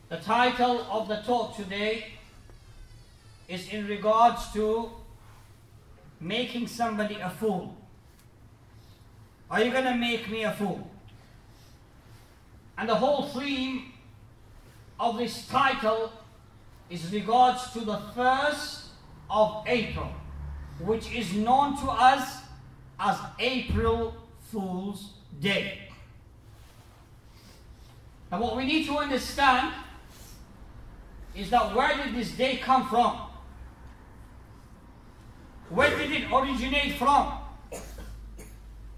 The title of the talk today is in regards to making somebody a fool. Are you going to make me a fool? And the whole theme of this title is regards to the 1st of April, which is known to us as April Fool's Day. And what we need to understand is that where did this day come from? Where did it originate from?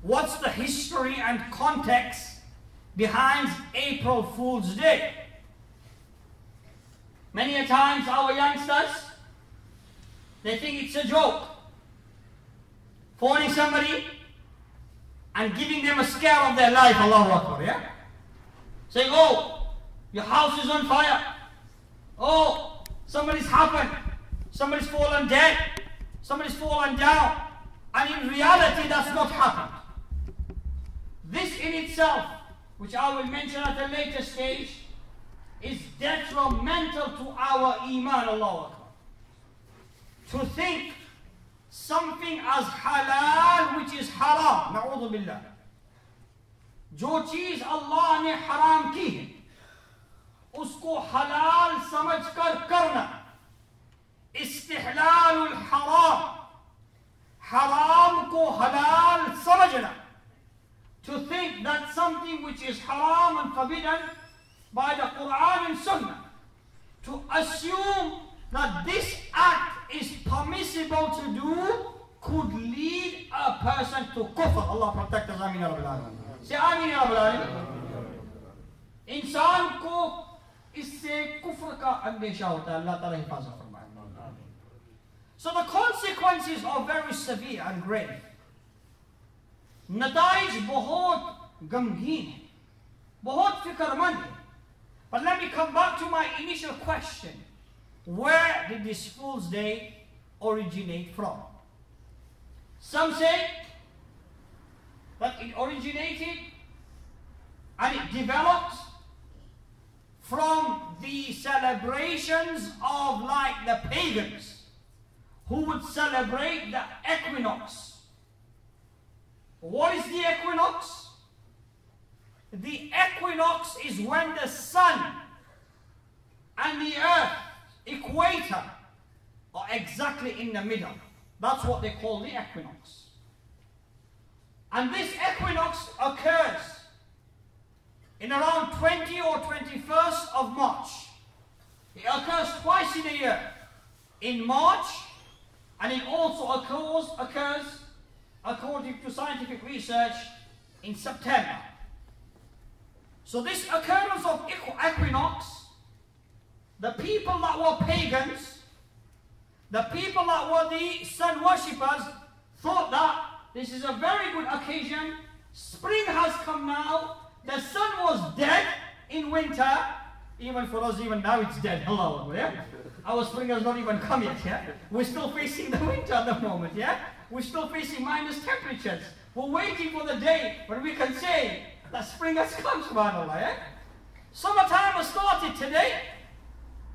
What's the history and context behind April Fool's Day? Many a times our youngsters, they think it's a joke. Phoning somebody and giving them a scare of their life, Allahu Akbar, yeah? Saying, oh, your house is on fire. Oh, somebody's happened. Somebody's fallen dead. Somebody's fallen down. And in reality, that's not happened. This in itself, which I will mention at a later stage, is detrimental to our iman, Allahu Akbar. To think something as halal which is haram, na'udhu billah. जो चीज अल्लाह ने हराम की है उसको हलाल समझकर करना, इस्तिहलालुल हराम, हराम को हलाल समझना. To think that something which is haram and forbidden by the Qur'an and Sunnah, to assume that this act is permissible to do, could lead a person to kufr. Allah protect us. Amin ya Rabbil Alamin. Say Amin ya Rabbil Alamin. इंसान को इससे कुफ्र का अंदेशा होता है. अल्लाह ताला हिफाजत फरमाए. So the consequences are very severe and grave. नताइज बहुत गमगीन है, बहुत फिक्रमंद है. But let me come back to my initial question. Where did this Fool's Day originate from? Some say that it originated and it developed from the celebrations of like the pagans who would celebrate the equinox. What is the equinox? The equinox is when the sun and the earth equator are exactly in the middle. That's what they call the equinox. And this equinox occurs in around 20 or 21st of March. It occurs twice in a year, in March, and it also occurs according to scientific research in September. So this occurrence of equinox, the people that were pagans, the people that were the sun worshippers, thought that this is a very good occasion. Spring has come now. The sun was dead in winter. Even for us, even now it's dead. Hello, yeah? Our spring has not even come yet, yeah? We're still facing the winter at the moment, yeah? We're still facing minus temperatures. We're waiting for the day when we can say that spring has come, subhanAllah, yeah? Summertime has started today.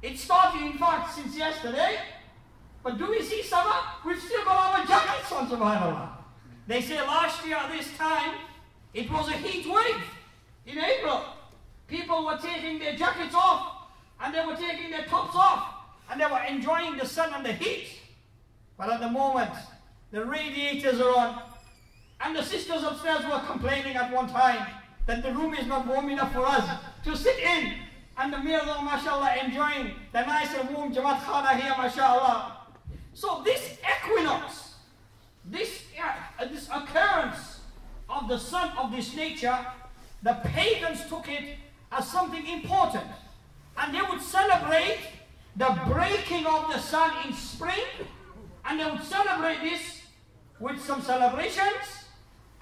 It started, in fact, since yesterday. But do we see summer? We've still got our jackets on, subhanAllah. They say last year at this time, it was a heat wave in April. People were taking their jackets off, and they were taking their tops off, and they were enjoying the sun and the heat. But at the moment, the radiators are on, and the sisters upstairs were complaining at one time that the room is not warm enough for us to sit in. And the males are, mashallah, enjoying the nice and warm Jamaat Khana here, mashallah. So this equinox, this occurrence of the sun of this nature, the pagans took it as something important. And they would celebrate the breaking of the sun in spring, and they would celebrate this with some celebrations,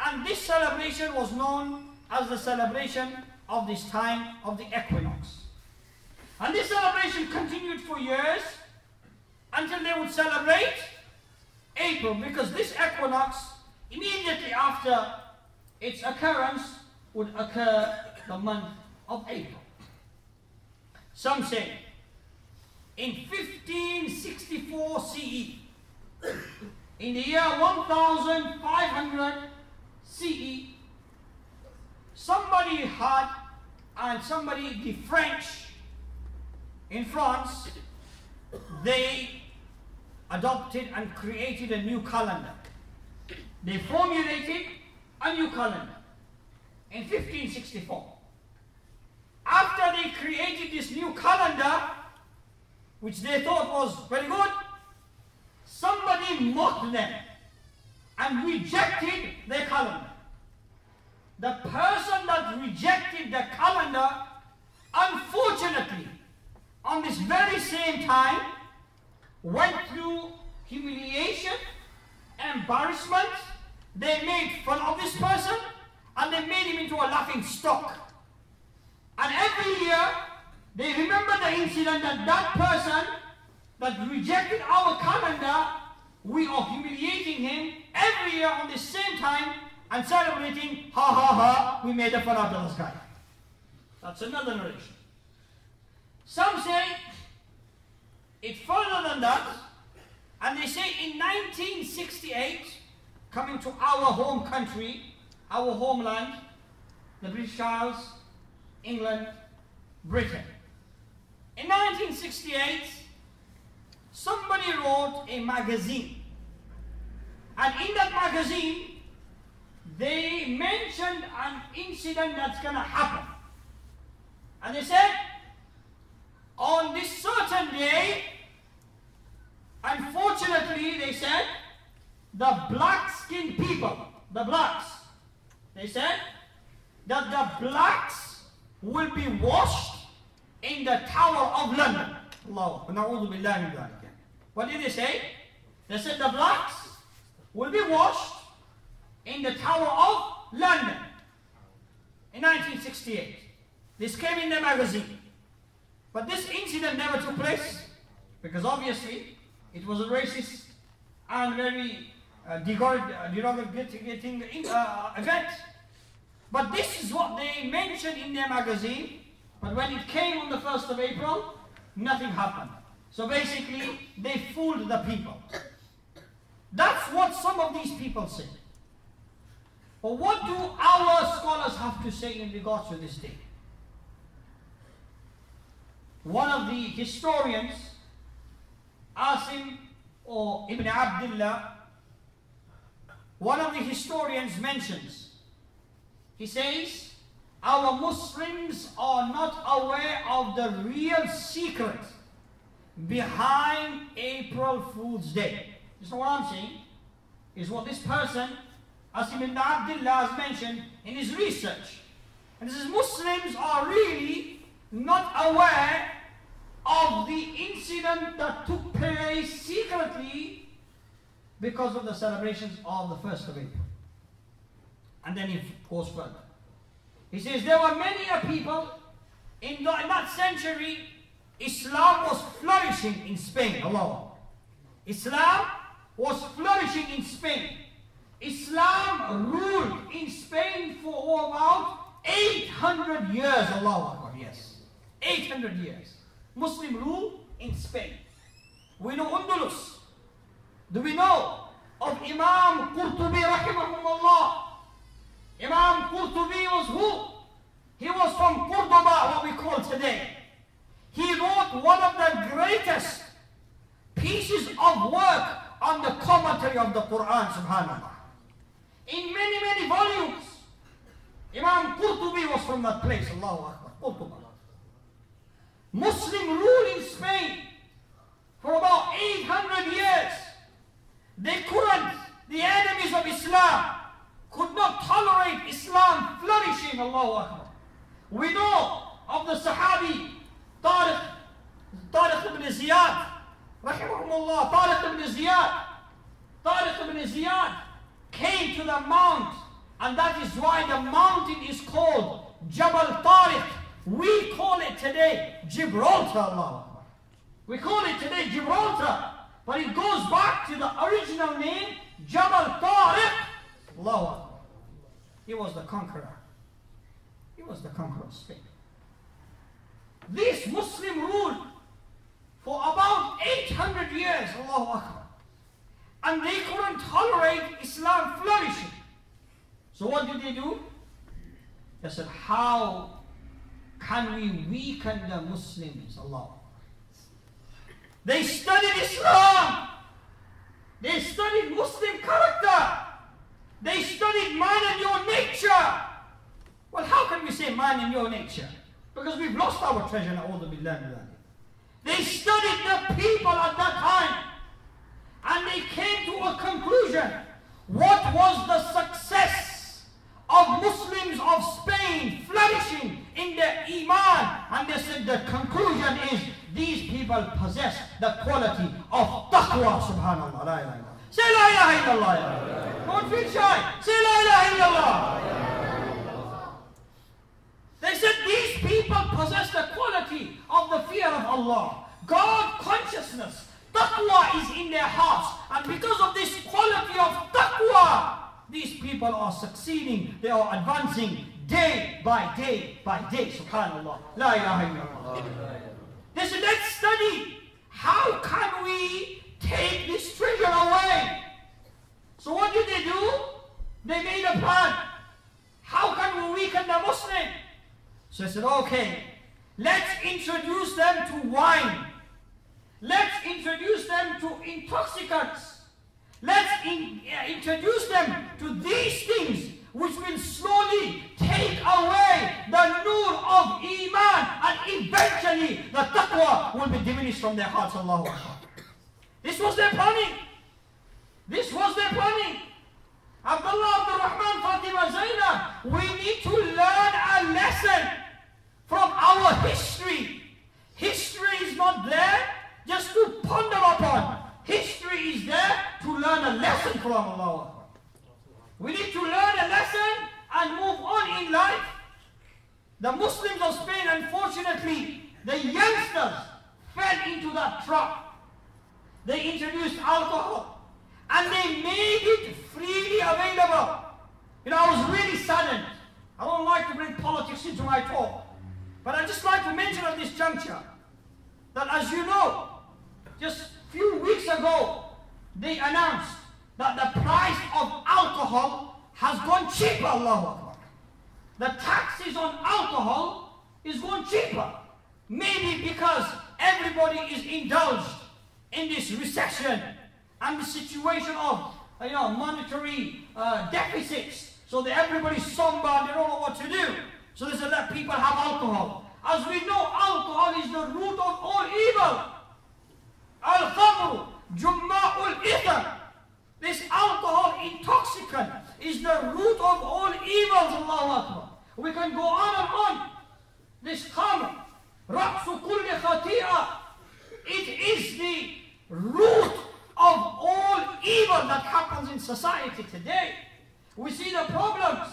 and this celebration was known as the celebration of this time of the equinox. And this celebration continued for years until they would celebrate April, because this equinox, immediately after its occurrence, would occur the month of April. Some say in 1564 CE, in the year 1500 CE, somebody the French in France, they adopted and created a new calendar. They formulated a new calendar in 1564. After they created this new calendar, which they thought was very good, somebody mocked them and rejected their calendar. The person that rejected the calendar, unfortunately, on this very same time, went through humiliation, embarrassment. They made fun of this person and they made him into a laughing stock. And every year, they remember the incident that that person that rejected our calendar, we are humiliating him every year on the same time and celebrating, ha ha ha, we made a fun out of this guy. That's another narration. Some say it further than that, and they say in 1968, coming to our home country, our homeland, the British Isles, England, Britain. In 1968, somebody wrote a magazine, and in that magazine, they mentioned an incident that's going to happen. And they said, on this certain day, unfortunately, they said, the black-skinned people, the blacks, they said that the blacks will be washed in the Tower of London. What did they say? They said the blacks will be washed in the Tower of London in 1968. This came in the magazine. But this incident never took place because obviously it was a racist and very derogating event. But this is what they mentioned in their magazine. But when it came on the 1st of April, nothing happened. So basically, they fooled the people. That's what some of these people say. But what do our scholars have to say in regards to this day? One of the historians, Asim or Ibn Abdullah, one of the historians mentions, he says, our Muslims are not aware of the real secret behind April Fool's Day. You know what I'm saying? Is what this person, Asim ibn Abdullah, has mentioned in his research. And he says Muslims are really not aware of the incident that took place secretly because of the celebrations of the 1st of April. And then he goes further. He says there were many people in that century. Islam was flourishing in Spain. Allah. Islam was flourishing in Spain. Islam ruled in Spain for about 800 years. Allah Akbar. Yes, 800 years. Muslim rule in Spain. We know Andalus. Do we know of Imam Qurtubi rahimahumullah? Imam Qurtubi was who? He was from Cordoba, what we call today. He wrote one of the greatest pieces of work on the commentary of the Quran, subhanAllah. In many, many volumes. Imam Qurtubi was from that place, Allahu Akbar, Cordoba. Muslim rule in Spain for about 800 years. They couldn't, the enemies of Islam could not tolerate Islam flourishing, Allahu Akbar. We know of the Sahabi, Tariq ibn Ziyad, rahimahumullah, Tariq ibn Ziyad came to the mount, and that is why the mountain is called Jabal Tariq. We call it today Gibraltar, Allah. We call it today Gibraltar, but it goes back to the original name, Jabal Tariq. Allah. He was the conqueror. He was the conqueror of Spain. This Muslim ruled for about 800 years, Allahu Akbar. And they couldn't tolerate Islam flourishing. So what did they do? They said, how can we weaken the Muslims? Allah. They studied Islam. They studied Muslim character. They studied mine and your nature. Well, how can we say mine and your nature? Because we've lost our treasure. They studied the people at that time. And they came to a conclusion. What was the success of Muslims of Spain flourishing in their Iman? And they said the conclusion is these people possess the quality of taqwa. Subhanallah. La ilaha illallah. Say la ilaha illallah. Don't feel shy. Say la ilaha illallah. They said these people possess the quality of the fear of Allah. God consciousness. Taqwa is in their hearts. And because of this quality of taqwa, these people are succeeding. They are advancing day by day by day. Subhanallah. La ilaha illallah. They said, let's study. How can we take this treasure away? So what did they do? They made a plan. How can we weaken the Muslim? So I said, okay, let's introduce them to wine. Let's introduce them to intoxicants. Let's introduce them to these things which will slowly take away the nur of Iman, and eventually the taqwa will be diminished from their hearts. Allahu Akbar. This was their planning. This was their planning. Abdullah, Abdul Rahman, Fatima, Zainab, we need to learn a lesson from our history. History is not there just to ponder upon. History is there to learn a lesson from Allah. We need to learn a lesson and move on in life. The Muslims of Spain, unfortunately, the youngsters fell into that trap. They introduced alcohol and they made it freely available. I was really saddened. I don't like to bring politics into my talk, but I'd just like to mention at this juncture that, as you know, just a few weeks ago, they announced that the price of alcohol has gone cheaper. Allahu Akbar. The taxes on alcohol is going cheaper. Maybe because everybody is indulged in this recession and the situation of monetary deficits. So that everybody's somber, they don't know what to do. So they said, let people have alcohol. As we know, alcohol is the root of all evil. Al-khamru, jumma'ul itham. This alcohol intoxicant is the root of all evils. Allahu Akbar. We can go on and on. This khamr, ra'su kulli khati'ah. It is the root of all evil that happens in society today. We see the problems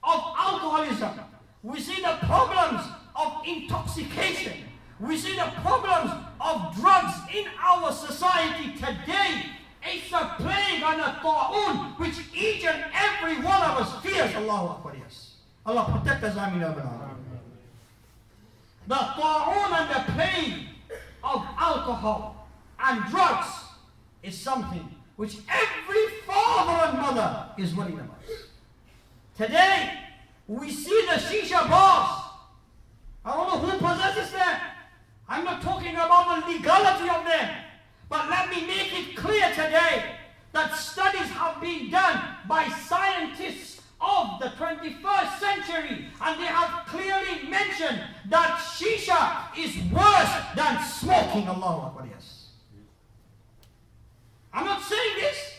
of alcoholism. We see the problems of intoxication. We see the problems of drugs in our society today. It's a plague and a ta'un which each and every one of us fears. Allahu Akbar, yes. Allah protect us, amin. The ta'un and the plague of alcohol and drugs is something which every father and mother is worried about. Today, we see the shisha bars. I don't know who possesses them. I'm not talking about the legality of them. But let me make it clear today that studies have been done by scientists of the 21st century, and they have clearly mentioned that shisha is worse than smoking. Allahu Akbar, yes. I'm not saying this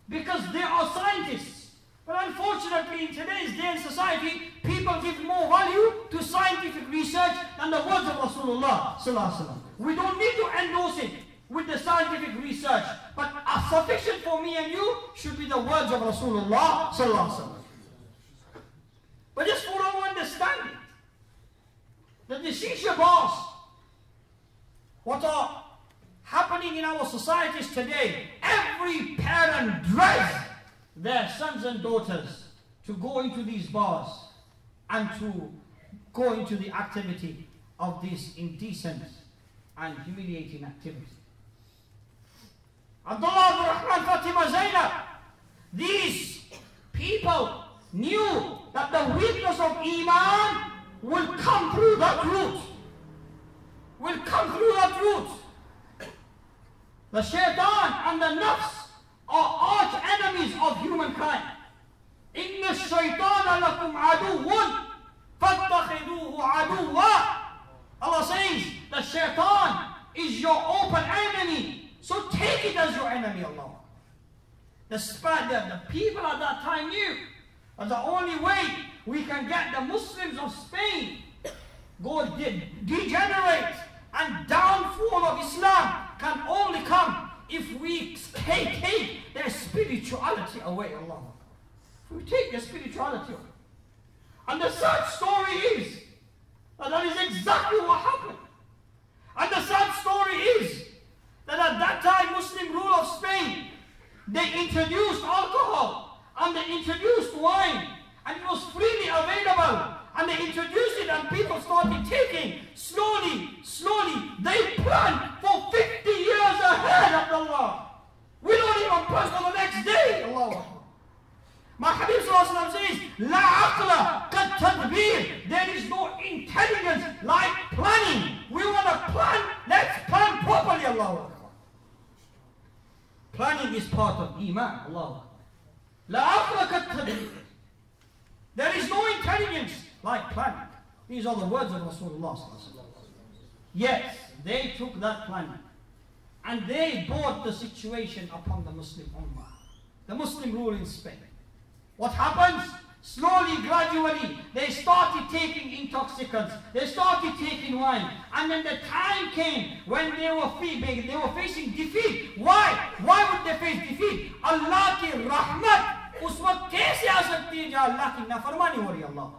because there are scientists, but unfortunately in today's day and society, people give more value to scientific research than the words of Rasulullah sallallahu alaihi wasallam. We don't need to endorse it with the scientific research, but sufficient for me and you should be the words of Rasulullah sallallahu alaihi wasallam. But just for our understanding, that the shisha bars, what are happening in our societies today, every parent drives their sons and daughters to go into these bars and to go into the activity of this indecent and humiliating activity. Abdullah, Rahman, Fatima, Zainab, these people knew that the weakness of Iman will come through that route. Will come through that route. The shaitan and the nafs are arch enemies of humankind. إِنَّ الشَّيْطَانَ لَكُمْ عَدُوٌّ فَاتَّخِذُوهُ عَدُوًّا. Allah says the shaitan is your open enemy, so take it as your enemy. Allah. The people at that time knew that the only way we can get the Muslims of Spain go degenerate and downfall of Islam can only come if we take their spirituality away. Allah. If we take their spirituality away. And the sad story is that is exactly what happened. And the sad story is that at that time, Muslim rule of Spain, they introduced alcohol and they introduced wine, and it was freely available, and they introduced it and people started taking slowly. They planned for 50 years ahead of Allah. We don't even plan for the next day. Allah. My Habib Sallallahu says, La aqla kat tadbir. There is no intelligence like planning. We want to plan, let's plan properly. Allah. Planning is part of Iman. Allah. La aqla kat tadbir. There is no intelligence like planning. These are the words of Rasulullah. Yes, they took that planning and they brought the situation upon the Muslim Ummah, the Muslim rule in Spain. What happens? Slowly, gradually, they started taking intoxicants, they started taking wine, and then the time came when they were facing defeat. Why? Why would they face defeat? Allah ki rahmat उस वक्त कैसे आ सकती है जहाँ अल्लाह की नाफरमानी हो रही है अल्लाह?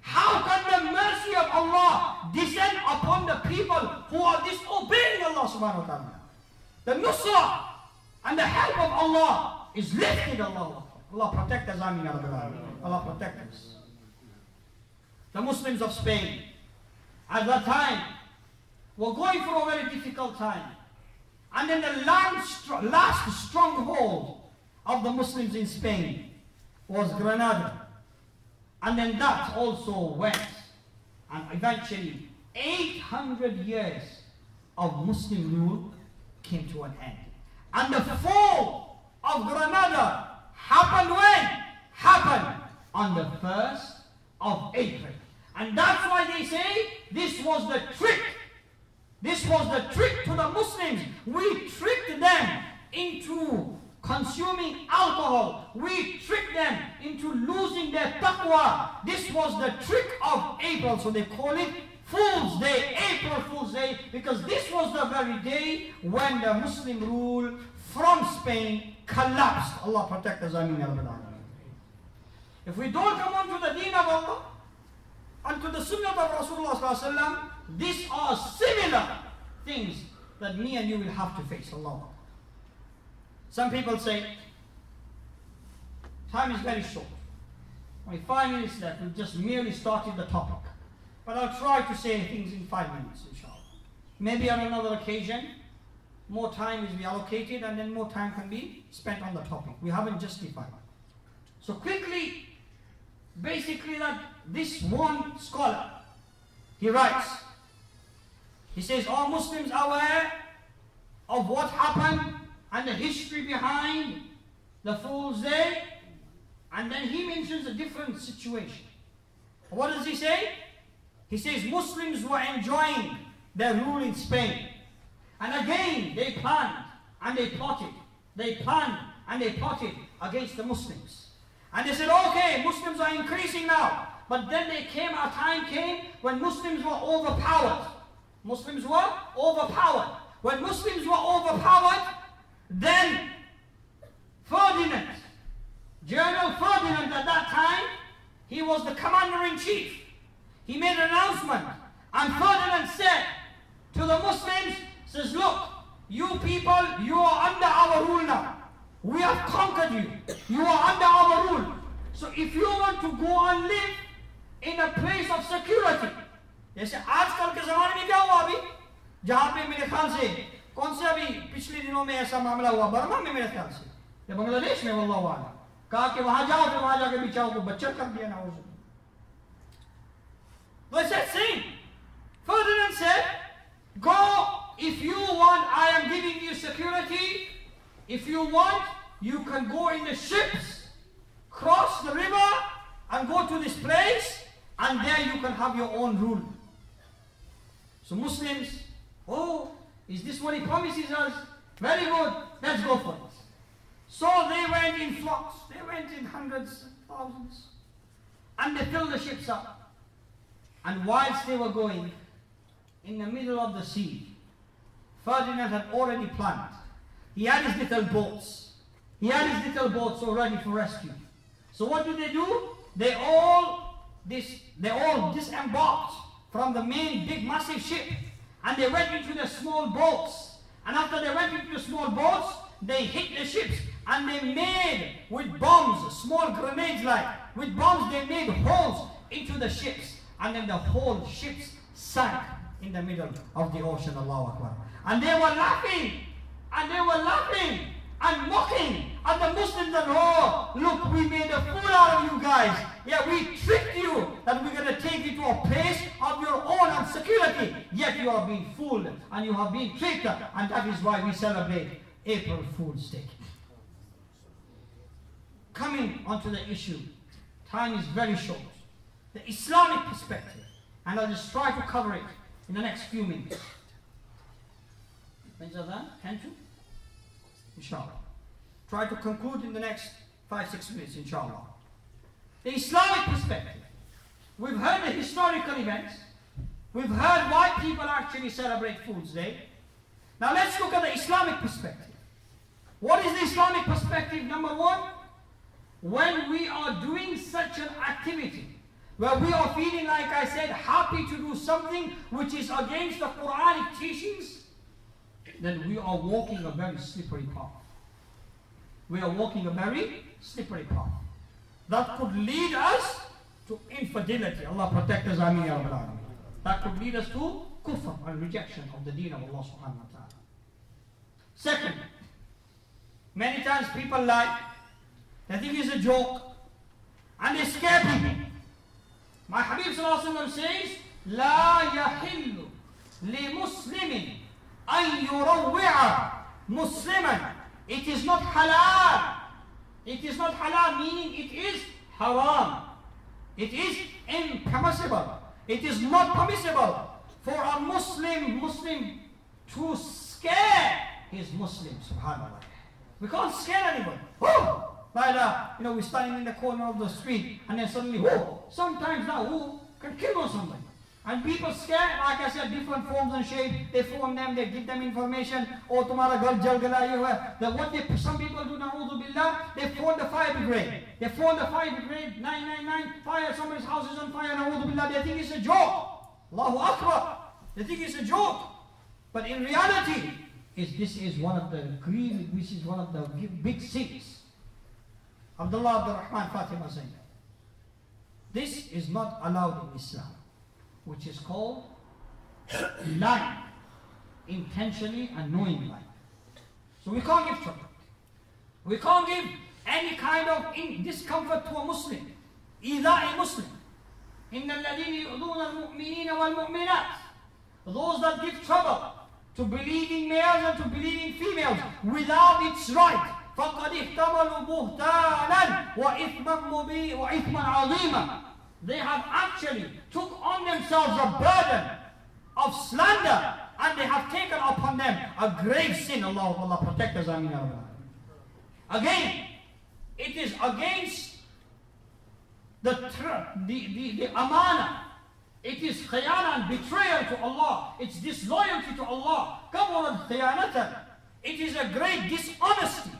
How can the mercy of Allah descend upon the people who are disobeying Allah subhanahu wa ta'ala? The nusra and the help of Allah is lifted. Allah protect us. Amin. Allah protect us. The Muslims of Spain at that time were going through a very difficult time. And then the last stronghold of the Muslims in Spain was Granada. And then that also went. And eventually 800 years of Muslim rule came to an end. And the fall of Granada happened when? Happened on the 1st of April. And that's why they say this was the trick. This was the trick to the Muslims. We tricked them into consuming alcohol. We tricked them into losing their taqwa. This was the trick of April. So they call it Fool's Day, April Fool's Day, because this was the very day when the Muslim rule from Spain collapsed. Allah protect us. Ameen. If we don't come on to the deen of Allah and to the sunnah of Rasulullah, these are similar things that me and you will have to face. Allah. Some people say, time is very short. Only 5 minutes left. We've just merely started the topic. But I'll try to say things in 5 minutes, inshallah. Maybe on another occasion, more time is allocated and then more time can be spent on the topic. We haven't justified. So quickly, basically that this one scholar, he writes, he says, are Muslims aware of what happened and the history behind the Fool's Day? And then he mentions a different situation. What does he say? He says Muslims were enjoying their rule in Spain. And again they planned and they plotted. They planned and they plotted against the Muslims. And they said, okay, Muslims are increasing now. But then a time came when Muslims were overpowered. Muslims were overpowered. When Muslims were overpowered, then Ferdinand, General Ferdinand at that time, he was the commander-in-chief. He made an announcement, and Ferdinand said to the Muslims, says, look, you people, you are under our rule now. We have conquered you. You are under our rule. So if you want to go and live in a place of security, जैसे आजकल के जमाने में क्या हुआ अभी, जहां पे मेरे ख्याल से कौन से अभी पिछले दिनों में ऐसा मामला हुआ, बर्मा में मेरे ख्याल से या बांग्लादेश में, वल्लाहु आलम, कहा कि वहां जाओ तो वहां जाके बिचाओ को बच्चा कर दिया ना। They said, sing. Ferdinand said, go if you want, I am giving you security. If you want, you can go in the ships, cross the river and go to this place, and there you can have your own rule. So Muslims, oh, is this what he promises us? Very good, let's go for it. So they went in flocks, they went in hundreds, thousands, and they filled the ships up. And whilst they were going, in the middle of the sea, Ferdinand had already planned. He had his little boats. He had his little boats all ready for rescue. So what do? They all disembarked from the main big massive ship, and they went into the small boats. And after they went into the small boats, they hit the ships, and they made with bombs, small grenades with bombs, they made holes into the ships, and then the whole ships sank in the middle of the ocean. Allahu Akbar. And they were laughing, and mocking at the Muslims, and oh, look, we made a fool out of you guys. Yeah, we tricked you that we're going to take you to a place of your own and security. Yet you are being fooled and you have been tricked, and that is why we celebrate April Fool's Day. Coming onto the issue, time is very short. The Islamic perspective, and I'll just try to cover it in the next few minutes. When's that? 10 to? Inshallah. Try to conclude in the next 5-6 minutes, inshallah. The Islamic perspective. We've heard the historical events. We've heard why people actually celebrate Fool's Day. Now let's look at the Islamic perspective. What is the Islamic perspective? Number one, when we are doing such an activity, where we are feeling, like I said, happy to do something which is against the Quranic teachings, then we are walking a very slippery path. We are walking a very slippery path. That could lead us to infidelity. Allah protect us, ameen ya Rabbal Alameen. That could lead us to kufr and rejection of the deen of Allah subhanahu wa ta'ala. Second, many times people lie. They think it's a joke, and they scare people. My Habib sallallahu alaihi wasallam says, لا يحل لمسلم أن يروع مسلما. It is not halal. It is not halal, meaning it is haram. It is impermissible. It is not permissible for a Muslim to scare his Muslim. Subhanallah. We can't scare anybody. Whoa! Like we're standing in the corner of the street, and then suddenly, whoa! Sometimes now, who can kill on somebody? And people scared, like I said, different forms and shapes. They phone them, they give them information. Oh, tomorrow girl jal gala ye hua. Then what some people do, na'udhu billah, they phone the fire brigade. They phone the fire brigade, 999, fire, somebody's house is on fire, na'udhu billah. They think it's a joke. Allahu Akbar. They think it's a joke. But in reality, this is one of the big sins. Abdullah Abdul Rahman Fatima saying, this is not allowed in Islam, which is called lying, intentionally and knowingly. So we can't give trouble. We can't give any kind of discomfort to a Muslim, either a Muslim. إِنَّ الَّذِينَ يُؤْذُونَ الْمُؤْمِنِينَ وَالْمُؤْمِنَاتِ. Those that give trouble to believing males and to believing females without its right, فَقَدْ اِحْتَمَلُوا بُهْتَانًا وَإِثْمًا عَظِيمًا. They have actually took on themselves a burden of slander, and they have taken upon them a grave sin. Allah protect us, ameen. Again, it is against the amana. It is khiyana and betrayal to Allah. It's disloyalty to Allah. Kaburat khiyanatan. It is a great dishonesty.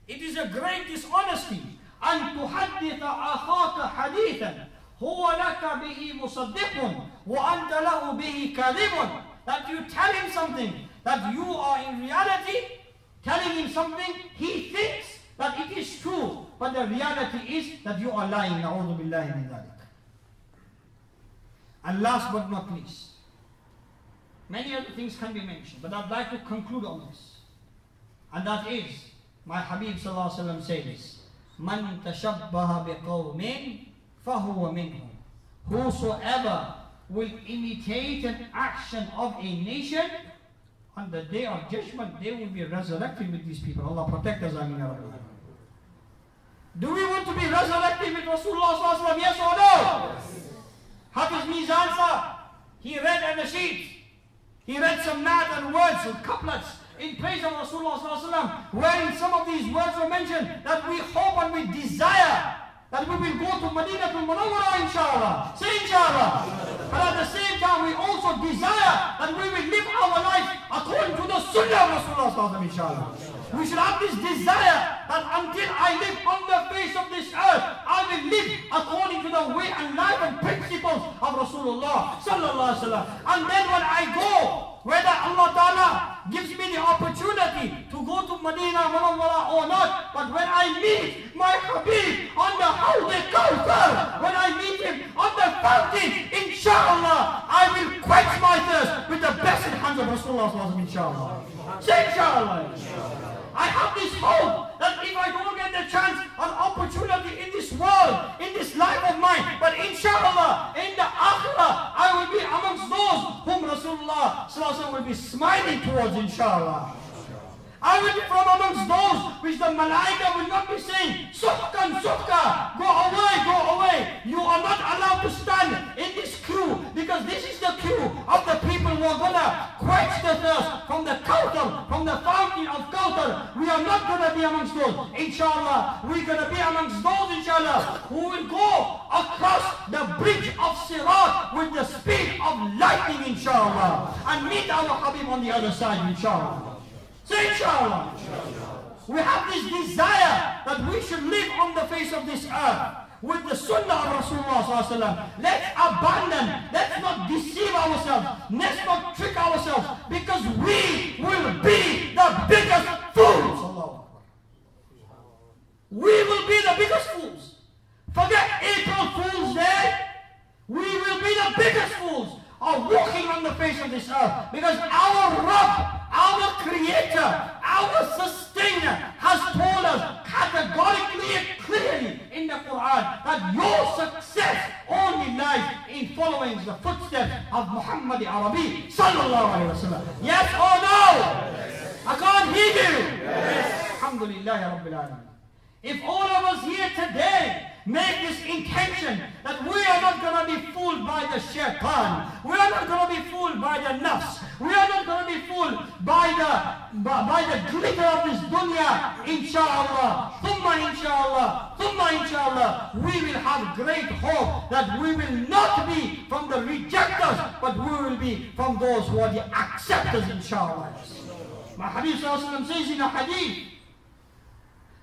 It is a great dishonesty. أن تحدث أخاك حديثا هو لك به مصدق وأنت له به كاذب. That you tell him something that you are in reality telling him something he thinks that it is true, but the reality is that you are lying. نعوذ بالله من ذلك. And last but not least, many other things can be mentioned, but I'd like to conclude on this. And that is, my Habib sallallahu alaihi wasallam says, "Man tashabbaha biqawmin fahuwa minhum." Whosoever will imitate an action of a nation, on the day of judgment, they will be resurrected with these people. Allah protect us, Ameen. Do we want to be resurrected with Rasulullah sallallahu alaihi wasallam? Yes or no? Hafiz Mizan sir, he read an sheet. He read some naat and words and couplets in praise of Rasulullah sallallahu alaihi wasallam, wherein some of these words were mentioned that we hope and we desire that we will go to Madinah al-Munawwarah, inshallah. Say inshallah. But at the same time, we also desire that we will live our life according to the sunnah of Rasulullah sallallahu alaihi wasallam, inshallah. We should have this desire that until I live on the face of this earth, I will live according to the way and life and principles of Rasulullah sallallahu alaihi wasallam. And then when I go, whether Allah Ta'ala gives me the opportunity to go to Madinah Munawwarah or not, but when I meet my Habib on the Hawd al-Kawthar, when I meet him on the fountain, inshallah, I will quench my thirst with the blessed hands of Rasulullah sallallahu alaihi wasallam, inshallah. Say inshallah. I have this hope that if I don't get the chance and opportunity in this world, in this life of mine, but inshallah, in the akhirah, I will be amongst those whom Rasulullah sallallahu alaihi wasallam will be smiling towards, inshallah. I will be from amongst those which the malaika will not be saying, "Suhkan, suhka, go away. You are not allowed to stand in this queue, because this is the queue of the people who are going to quench the thirst from the Kawthar, from the fountain of Kawthar." We are not going to be amongst those, inshallah. We're going to be amongst those, inshallah, who will go across the bridge of Sirat with the speed of lightning, inshallah, and meet our Habib on the other side, inshallah. Say inshallah. We have this desire that we should live on the face of this earth with the sunnah of Rasulullah sallallahu alaihi wasallam. Let's abandon, let's not deceive ourselves, let's not trick ourselves, because we will be the biggest fools. We will be the biggest fools. Forget April Fool's Day. We will be the biggest fools of walking on the face of this earth, because our Rabb, our Creator, our Sustainer has told us categorically and clearly in the Quran that your success only lies in following the footsteps of Muhammad Arabi sallallahu alaihi wasallam. Yes or no? Yes. I can't hear you. Yes. Alhamdulillah Rabbil Alameen. If all of us here today make this intention that we are not going to be fooled by the shaitan, we are not going to be fooled by the nafs, we are not going to be fooled by the glitter of this dunya, inshallah, thumma inshallah, we will have great hope that we will not be from the rejectors, but we will be from those who are the acceptors, inshallah. My Habib sallallahu alaihi wasallam says in a hadith,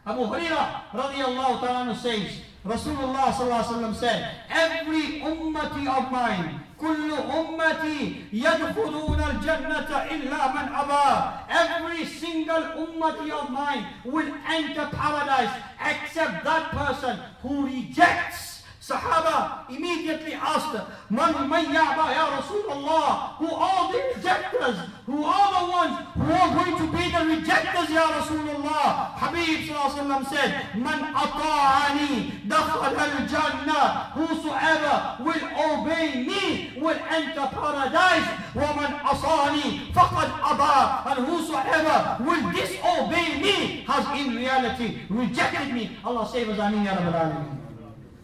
Abu Hurairah radiyallahu ta'ala says, Rasulullah sallallahu alaihi wasallam said, every ummati of mine, kullu ummati yadkhuluna al-jannata illa man aba. Every single ummati of mine will enter paradise except that person who rejects. Sahaba immediately asked, Man ya'ba ya Rasulullah, who are the rejectors? Who are the ones who are going to be the rejectors, ya Rasulullah? Habib sallallahu alaihi wasallam said, Man ata'ani dakhal al-jannah. Whosoever will obey me will enter paradise. Wa man asani faqad aba. And whosoever will disobey me has in reality rejected me. Allah save us, ameen ya Rabbal Alameen.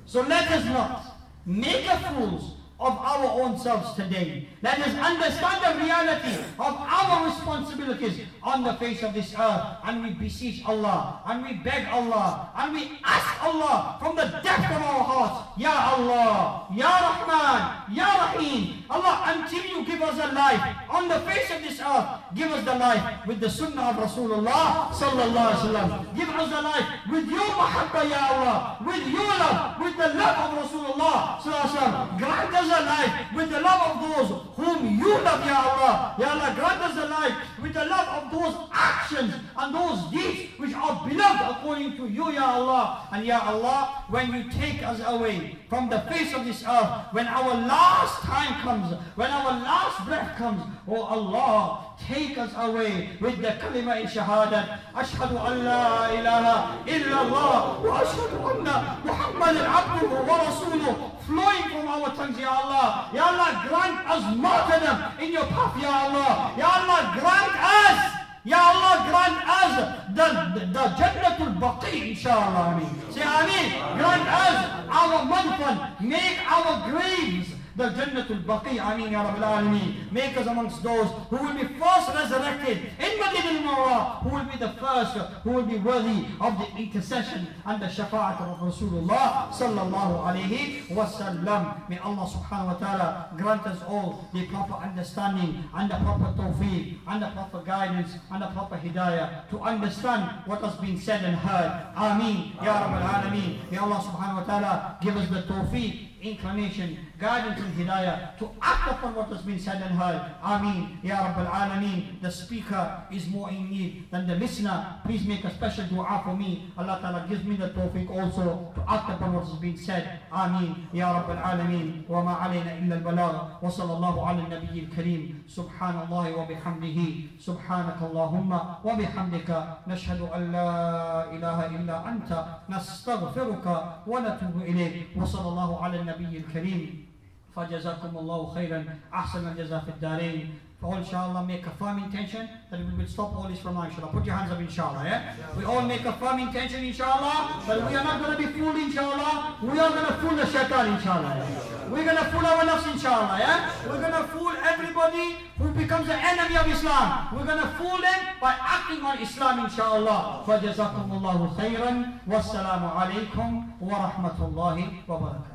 So let us not make a fools of our own selves today. Let us understand the reality of our responsibilities on the face of this earth, and we beseech Allah, and we beg Allah, and we ask Allah from the depth of our hearts, Ya Allah, Ya Rahman, Ya Rahim, Allah, until you give us a life on the face of this earth, give us the life with the sunnah of Rasulullah sallallahu alaihi wasallam. Give us the life with your mahabba, Ya Allah, with your love, with the love of Rasulullah sallallahu alaihi wasallam. Grant us a life with the love of those whom you love, Ya Allah. Ya Allah, grant us a life with the love of those actions and those deeds which are beloved according to you, Ya Allah. And Ya Allah, when you take us away from the face of this earth, when our last time comes, when our last breath comes, oh Allah, take us away with the kalima in shahadat. Ashhadu an la ilaha illallah wa ashhadu anna Muhammadan abduhu wa rasuluh, flowing from our tongues, Ya Allah. Ya Allah, grant us martyrdom in your path, Ya Allah. Ya Allah, grant us, Ya Allah, grant us the Jannatul Baqi, inshallah. Ameen. Say Ameen. Grant us our manfan, make our graves the Jannatul Baqi. Ameen, Ya Rabbil Alameen. Make us amongst those who will be first resurrected in Masjid al-Mawra, who will be the first, who will be worthy of the intercession and the shafa'at of Rasulullah sallallahu alayhi wa sallam. May Allah subhanahu wa ta'ala grant us all the proper understanding and the proper tawfiq and the proper guidance and the proper hidayah to understand what has been said and heard. Ameen, Ya Rabbil Alameen. May Allah subhanahu wa ta'ala give us the tawfiq, inclination, guidance and hidayah to act upon what has been said and heard. Ameen, Ya Rabbil Alameen. The speaker is more in need than the listener. Please make a special dua for me. Allah Ta'ala gives me the tawfiq also to act upon what has been said. Ameen, Ya Rabbil Alameen. Wa ma alayna illa al-balagh. Wa sallallahu ala al-nabiy al-kareem. Subhanallah wa bihamdihi. Subhanakallahumma wa bihamdika. Nashhadu an la ilaha illa anta. Nastaghfiruka wa natubu ilayk. Wa sallallahu ala al-nabiy al-kareem. فجزاكم الله خيرا أحسن الجزاء في الدارين. For all, inshallah, make a firm intention that we will stop all this from now, inshallah. Put your hands up, inshallah, yeah? We all make a firm intention, inshallah, that we are not going to be fooled, inshallah. We are going to fool the shaitan, inshallah. We're going to fool our nafs, inshallah, yeah? We're going to fool everybody who becomes the enemy of Islam. We're going to fool them by acting on Islam, inshallah. فجزاكم الله خيرا والسلام عليكم ورحمة الله وبركاته.